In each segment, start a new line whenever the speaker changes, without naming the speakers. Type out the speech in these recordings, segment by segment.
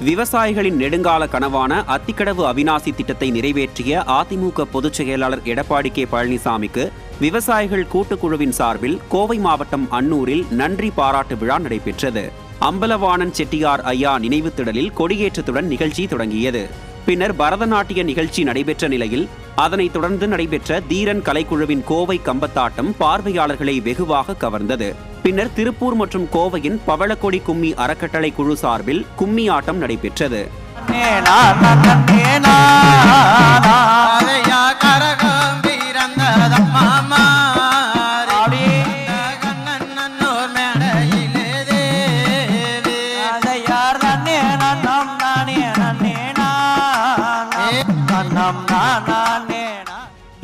விவசாயிகளின் நெடுங்கால கனவான அத்திக்கடவு அவிநாசி திட்டத்தை நிறைவேற்றிய அதிமுக பொதுச் செயலாளர் எடப்பாடி கே பழனிசாமிக்கு விவசாயிகள் கூட்டுக்குழுவின் சார்பில் கோவை மாவட்டம் அன்னூரில் நன்றி பாராட்டு விழா நடைபெற்றது. அம்பலவாணன் செட்டியார் ஐயா நினைவு திடலில் கொடியேற்றத்துடன் நிகழ்ச்சி தொடங்கியது. பின்னர் பரதநாட்டிய நிகழ்ச்சி நடைபெற்ற நிலையில் அதனைத் தொடர்ந்து நடைபெற்ற தீரன் கலைக்குழுவின் கோவை கம்பத்தாட்டம் பார்வையாளர்களை வெகுவாக கவர்ந்தது. பின்னர் திருப்பூர் மற்றும் கோவையின் பவளக்கொடி கும்மி அறக்கட்டளை குழு சார்பில் கும்மி ஆட்டம் நடைபெற்றது.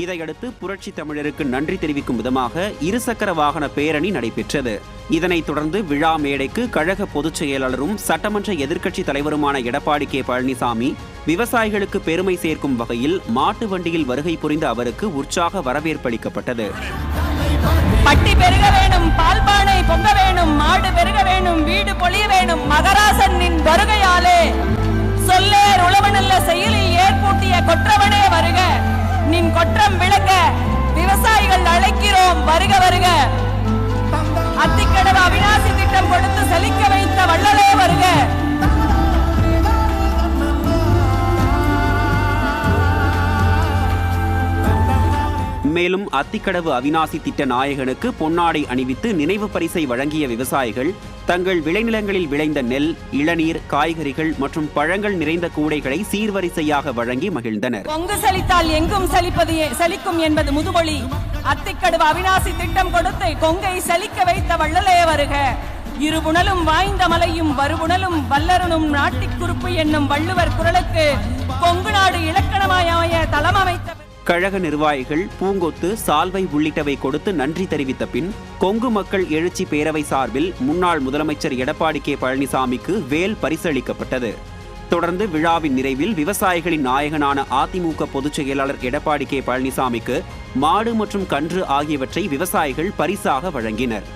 இதையடுத்து புரட்சி தமிழருக்கு நன்றி தெரிவிக்கும் விதமாக இருசக்கர வாகன பேரணி நடைபெற்றது. இதனைத் தொடர்ந்து விழா மேடைக்கு கழக பொதுச் செயலாளரும் சட்டமன்ற எதிர்க்கட்சி தலைவருமான எடப்பாடி கே பழனிசாமி விவசாயிகளுக்கு பெருமை சேர்க்கும் வகையில் மாட்டு வண்டியில் வருகை புரிந்த அவருக்கு உற்சாக வரவேற்பளிக்கப்பட்டது.
பட்டி பெருக வேணும், பால்பானை பொங்க வேணும், மாடு பெருக வேணும், வீடு பொழிய வேணும், மகராசனின் வருகையாலே சொல்லேர் உழவனல்ல செயலில் ஏற்பூட்டிய கொற்றவனே வருக, நின் கொற்றம் விளங்க விவசாயிகள் அழைக்கிறோம் வருக வருக, அத்திக்கடவு அவிநாசி திட்டம் கொடுத்து செழிக்க வைத்த வள்ளலே வருக.
மேலும் அத்திக்கடவு அவிநாசி திட்ட நாயகனுக்கு பொன்னாடை அணிவித்து நினைவு பரிசை வழங்கிய விவசாயிகள் தங்கள் விளைநிலங்களில் விளைந்த நெல், இளநீர், காய்கறிகள் மற்றும் பழங்கள் நிறைந்த கூடைகளை சீர்வரிசையாக வழங்கி மகிழ்ந்தனர்.
பொங்கு செழித்தால் எங்கும் செழிக்கும் என்பது முதுமொழி. அத்திக்கடவு அவிநாசி திட்டம் கொடுத்து கொங்கை செழிக்க வைத்த வள்ளலே வருக. இருபுணலும் வாய்ந்த மலையும் வருபுணலும் வல்லரனும் நாட்டிக்குறுப்பு என்னும் வள்ளுவர் குரலுக்கு கொங்கு நாடு இலக்கணமாய தளம் அமைத்த
கழக நிர்வாகிகள் பூங்கொத்து, சால்வை உள்ளிட்டவை கொடுத்து நன்றி தெரிவித்த பின் கொங்கு மக்கள் எழுச்சி பேரவை சார்பில் முன்னாள் முதலமைச்சர் எடப்பாடி கே பழனிசாமிக்கு வேல் பரிசளிக்கப்பட்டது. தொடர்ந்து விழாவின் நிறைவில் விவசாயிகளின் நாயகனான அதிமுக பொதுச் செயலாளர் எடப்பாடி கே பழனிசாமிக்கு மாடு மற்றும் கன்று ஆகியவற்றை விவசாயிகள் பரிசாக வழங்கினர்.